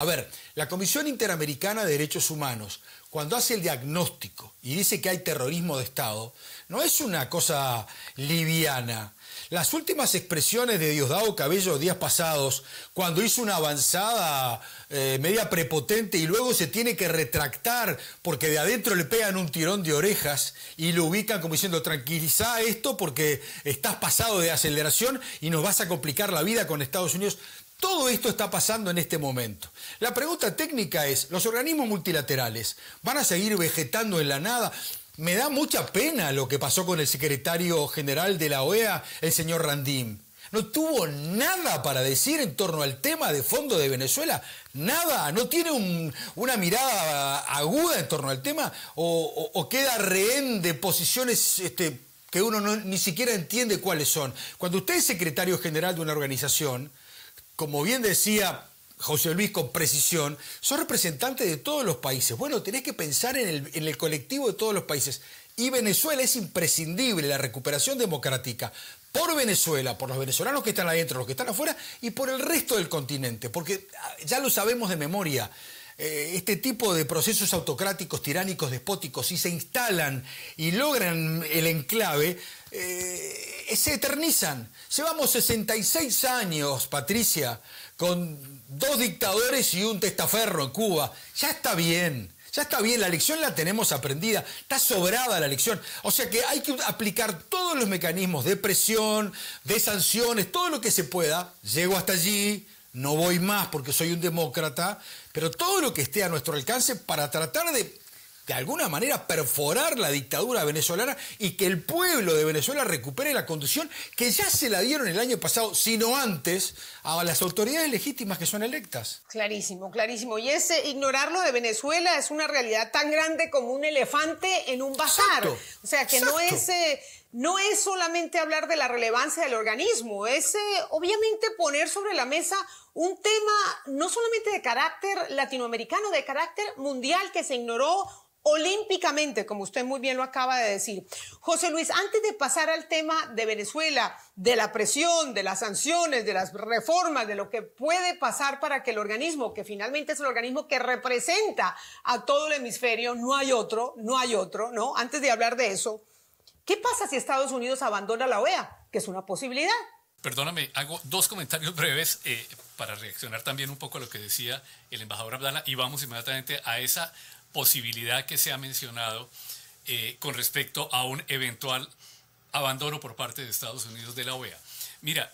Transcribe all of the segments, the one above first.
A ver, la Comisión Interamericana de Derechos Humanos, cuando hace el diagnóstico y dice que hay terrorismo de Estado, no es una cosa liviana. Las últimas expresiones de Diosdado Cabello días pasados, cuando hizo una avanzada media prepotente y luego se tiene que retractar porque de adentro le pegan un tirón de orejas y lo ubican como diciendo tranquiliza esto porque estás pasado de aceleración y nos vas a complicar la vida con Estados Unidos. Todo esto está pasando en este momento. La pregunta técnica es, ¿los organismos multilaterales van a seguir vegetando en la nada? Me da mucha pena lo que pasó con el secretario general de la OEA, el señor Randim. No tuvo nada para decir en torno al tema de fondo de Venezuela. Nada, no tiene una mirada aguda en torno al tema o queda rehén de posiciones que uno ni siquiera entiende cuáles son. Cuando usted es secretario general de una organización, como bien decía José Luis con precisión, sos representante de todos los países. Bueno, tenés que pensar en el colectivo de todos los países. Y Venezuela es imprescindible, la recuperación democrática, por Venezuela, por los venezolanos que están adentro, los que están afuera, y por el resto del continente. Porque ya lo sabemos de memoria, este tipo de procesos autocráticos, tiránicos, despóticos, si se instalan y logran el enclave, se eternizan. Llevamos 66 años, Patricia, con 2 dictadores y un testaferro en Cuba. Ya está bien, la lección la tenemos aprendida, está sobrada la lección. O sea que hay que aplicar todos los mecanismos de presión, de sanciones, todo lo que se pueda. Llego hasta allí, no voy más porque soy un demócrata, pero todo lo que esté a nuestro alcance para tratar de alguna manera perforar la dictadura venezolana y que el pueblo de Venezuela recupere la condición que ya se la dieron el año pasado, sino antes, a las autoridades legítimas que son electas. Clarísimo, clarísimo. Y ignorar lo de Venezuela es una realidad tan grande como un elefante en un bazar. Exacto, o sea, que no es solamente hablar de la relevancia del organismo, es obviamente poner sobre la mesa un tema no solamente de carácter latinoamericano, de carácter mundial que se ignoró olímpicamente, como usted muy bien lo acaba de decir. José Luis, antes de pasar al tema de Venezuela, de la presión, de las sanciones, de las reformas, de lo que puede pasar para que el organismo, que finalmente es el organismo que representa a todo el hemisferio, no hay otro, ¿no? Antes de hablar de eso, ¿qué pasa si Estados Unidos abandona la OEA? Que es una posibilidad. Perdóname, hago 2 comentarios breves para reaccionar también un poco a lo que decía el embajador Abdala y vamos inmediatamente a esa posibilidad que se ha mencionado con respecto a un eventual abandono por parte de Estados Unidos de la OEA. Mira,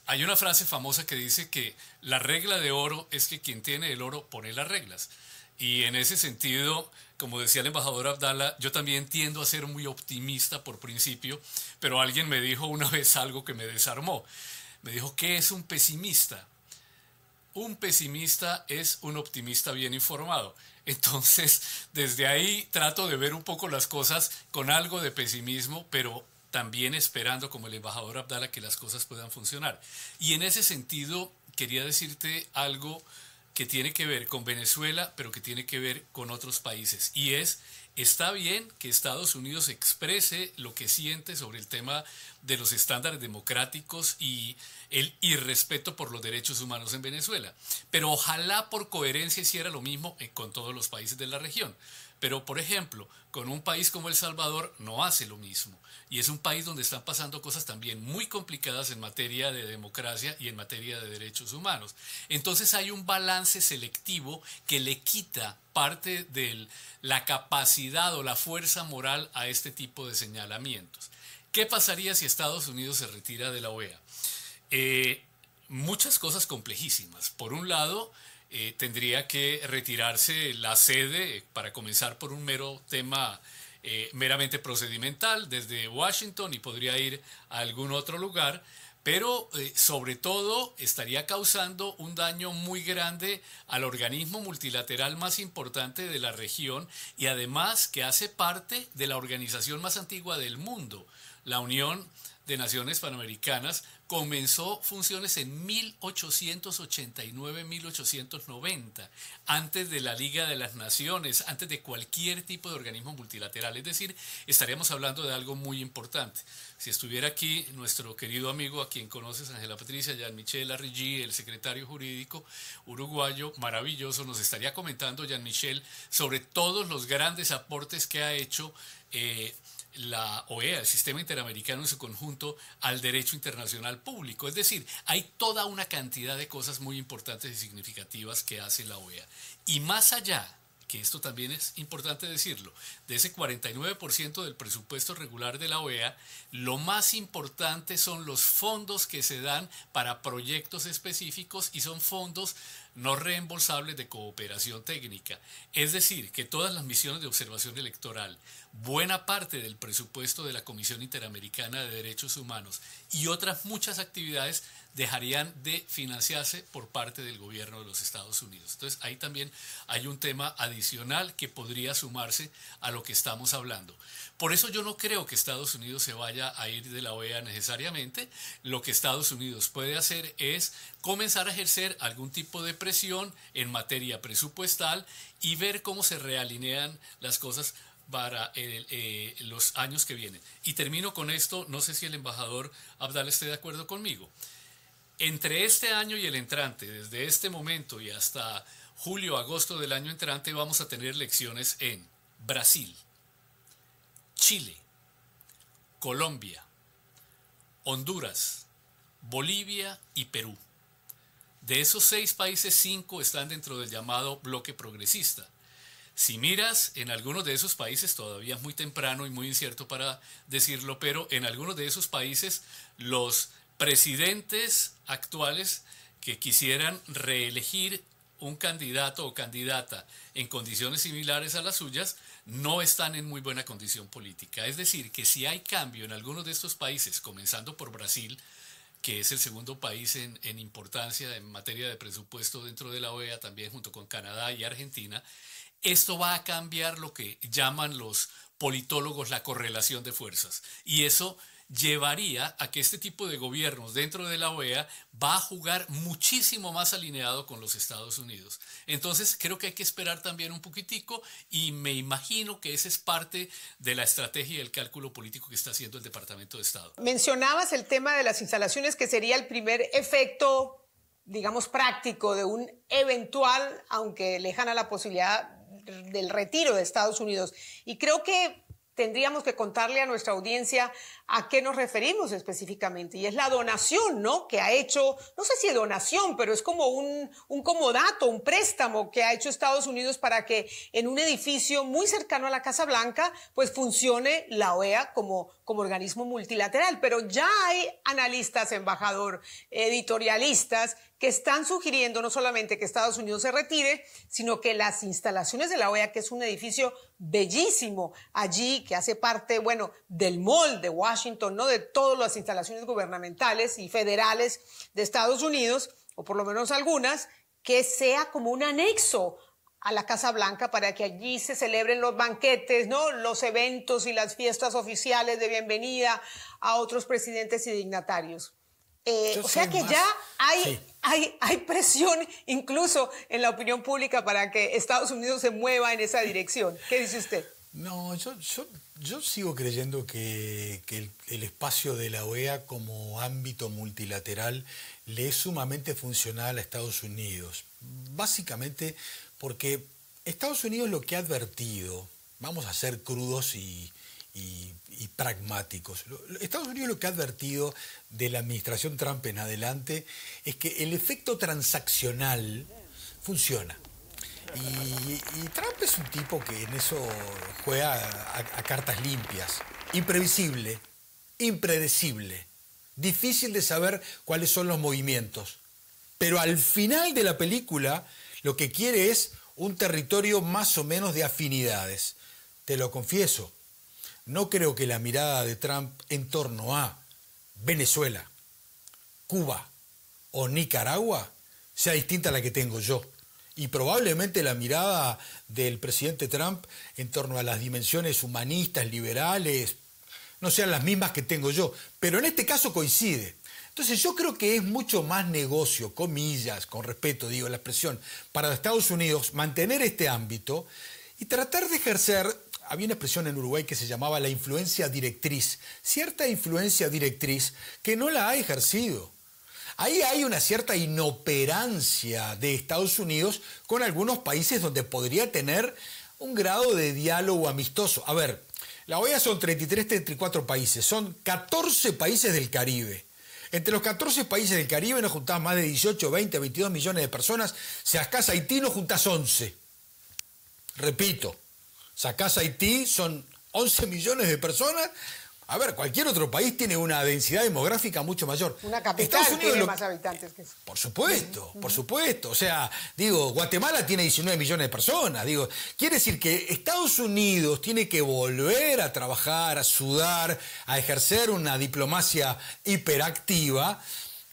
hay una frase famosa que dice que la regla de oro es que quien tiene el oro pone las reglas. Y en ese sentido, como decía el embajador Abdala, yo también tiendo a ser muy optimista por principio, pero alguien me dijo una vez algo que me desarmó. Me dijo, ¿qué es un pesimista? Un pesimista es un optimista bien informado. Entonces, desde ahí trato de ver un poco las cosas con algo de pesimismo, pero también esperando, como el embajador Abdala, que las cosas puedan funcionar. Y en ese sentido, quería decirte algo que tiene que ver con Venezuela, pero que tiene que ver con otros países. Y está bien que Estados Unidos exprese lo que siente sobre el tema de los estándares democráticos y el irrespeto por los derechos humanos en Venezuela. Pero ojalá por coherencia hiciera lo mismo con todos los países de la región. Pero, por ejemplo, con un país como El Salvador no hace lo mismo. Y es un país donde están pasando cosas también muy complicadas en materia de democracia y en materia de derechos humanos. Entonces hay un balance selectivo que le quita parte de la capacidad o la fuerza moral a este tipo de señalamientos. ¿Qué pasaría si Estados Unidos se retira de la OEA? Muchas cosas complejísimas. Por un lado, tendría que retirarse la sede, para comenzar por un mero tema meramente procedimental, desde Washington, y podría ir a algún otro lugar, pero sobre todo estaría causando un daño muy grande al organismo multilateral más importante de la región y además que hace parte de la organización más antigua del mundo, la Unión de Naciones Panamericanas, comenzó funciones en 1889-1890, antes de la Liga de las Naciones, antes de cualquier tipo de organismo multilateral. Es decir, estaríamos hablando de algo muy importante. Si estuviera aquí nuestro querido amigo, a quien conoces, Ángela Patricia, Jean-Michel Arrigui, el secretario jurídico uruguayo, maravilloso, nos estaría comentando, Jean-Michel, sobre todos los grandes aportes que ha hecho la OEA, el Sistema Interamericano en su conjunto, al derecho internacional público. Es decir, hay toda una cantidad de cosas muy importantes y significativas que hace la OEA. Y más allá, que esto también es importante decirlo, de ese 49% del presupuesto regular de la OEA, lo más importante son los fondos que se dan para proyectos específicos y son fondos no reembolsables de cooperación técnica. Es decir, que todas las misiones de observación electoral, buena parte del presupuesto de la Comisión Interamericana de Derechos Humanos y otras muchas actividades dejarían de financiarse por parte del gobierno de los Estados Unidos. Entonces ahí también hay un tema adicional que podría sumarse a lo que estamos hablando. Por eso yo no creo que Estados Unidos se vaya a ir de la OEA necesariamente. Lo que Estados Unidos puede hacer es comenzar a ejercer algún tipo de presión en materia presupuestal y ver cómo se realinean las cosas para los años que vienen. Y termino con esto, no sé si el embajador Abdala esté de acuerdo conmigo. Entre este año y el entrante, desde este momento y hasta julio, agosto del año entrante, vamos a tener elecciones en Brasil, Chile, Colombia, Honduras, Bolivia y Perú. De esos 6 países, 5 están dentro del llamado bloque progresista. Si miras en algunos de esos países, todavía es muy temprano y muy incierto para decirlo, pero en algunos de esos países los presidentes actuales que quisieran reelegir un candidato o candidata en condiciones similares a las suyas no están en muy buena condición política. Es decir, que si hay cambio en algunos de estos países, comenzando por Brasil, que es el segundo país en importancia en materia de presupuesto dentro de la OEA, también junto con Canadá y Argentina, esto va a cambiar lo que llaman los politólogos la correlación de fuerzas. Y eso llevaría a que este tipo de gobiernos dentro de la OEA va a jugar muchísimo más alineado con los Estados Unidos. Entonces creo que hay que esperar también un poquitico y me imagino que esa es parte de la estrategia y el cálculo político que está haciendo el Departamento de Estado. Mencionabas el tema de las instalaciones, que sería el primer efecto, digamos, práctico de un eventual, aunque lejana, la posibilidad del retiro de Estados Unidos. Y creo que tendríamos que contarle a nuestra audiencia a qué nos referimos específicamente. Y es la donación, ¿no?, que ha hecho, no sé si donación, pero es como un comodato, un préstamo que ha hecho Estados Unidos para que en un edificio muy cercano a la Casa Blanca, pues funcione la OEA como organismo multilateral. Pero ya hay analistas, embajador, editorialistas, que están sugiriendo no solamente que Estados Unidos se retire, sino que las instalaciones de la OEA, que es un edificio bellísimo allí, que hace parte, bueno, del Mall de Washington, ¿no?, de todas las instalaciones gubernamentales y federales de Estados Unidos, o por lo menos algunas, que sea como un anexo a la Casa Blanca para que allí se celebren los banquetes, ¿no?, los eventos y las fiestas oficiales de bienvenida a otros presidentes y dignatarios. O sea que ya hay presión incluso en la opinión pública para que Estados Unidos se mueva en esa dirección. ¿Qué dice usted? No, yo sigo creyendo que el espacio de la OEA como ámbito multilateral le es sumamente funcional a Estados Unidos. Básicamente porque Estados Unidos lo que ha advertido, vamos a ser crudos y pragmáticos. Estados Unidos lo que ha advertido de la administración Trump en adelante es que el efecto transaccional funciona. Y Trump es un tipo que en eso juega a cartas limpias, imprevisible, impredecible, difícil de saber cuáles son los movimientos. Pero al final de la película lo que quiere es un territorio más o menos de afinidades. Te lo confieso. No creo que la mirada de Trump en torno a Venezuela, Cuba o Nicaragua sea distinta a la que tengo yo. Y probablemente la mirada del presidente Trump en torno a las dimensiones humanistas, liberales, no sean las mismas que tengo yo. Pero en este caso coincide. Entonces yo creo que es mucho más negocio, comillas, con respeto digo la expresión, para Estados Unidos mantener este ámbito y tratar de ejercer, había una expresión en Uruguay que se llamaba la influencia directriz, cierta influencia directriz que no la ha ejercido. Ahí hay una cierta inoperancia de Estados Unidos con algunos países donde podría tener un grado de diálogo amistoso. A ver, la OEA son 33, 34 países, son 14 países del Caribe. Entre los 14 países del Caribe nos juntás más de 18, 20, 22 millones de personas. Si sacás a Haití nos juntás 11. Repito, sacás a Haití son 11 millones de personas. A ver, cualquier otro país tiene una densidad demográfica mucho mayor. Una capital tiene más habitantes que eso. Por supuesto, por supuesto. O sea, digo, Guatemala tiene 19 millones de personas. Digo, quiere decir que Estados Unidos tiene que volver a trabajar, a sudar, a ejercer una diplomacia hiperactiva.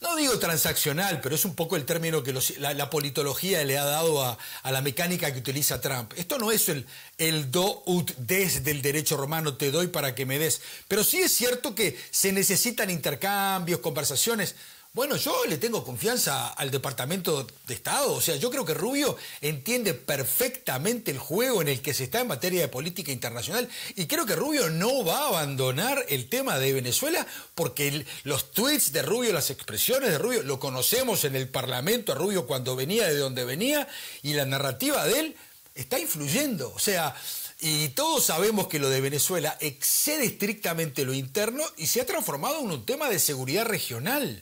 No digo transaccional, pero es un poco el término que la politología le ha dado a la mecánica que utiliza Trump. Esto no es el do ut des del derecho romano, te doy para que me des. Pero sí es cierto que se necesitan intercambios, conversaciones. Bueno, yo le tengo confianza al Departamento de Estado. O sea, yo creo que Rubio entiende perfectamente el juego en el que se está en materia de política internacional y creo que Rubio no va a abandonar el tema de Venezuela porque los tweets de Rubio, las expresiones de Rubio, lo conocemos en el Parlamento a Rubio cuando venía de donde venía y la narrativa de él está influyendo. O sea, y todos sabemos que lo de Venezuela excede estrictamente lo interno y se ha transformado en un tema de seguridad regional.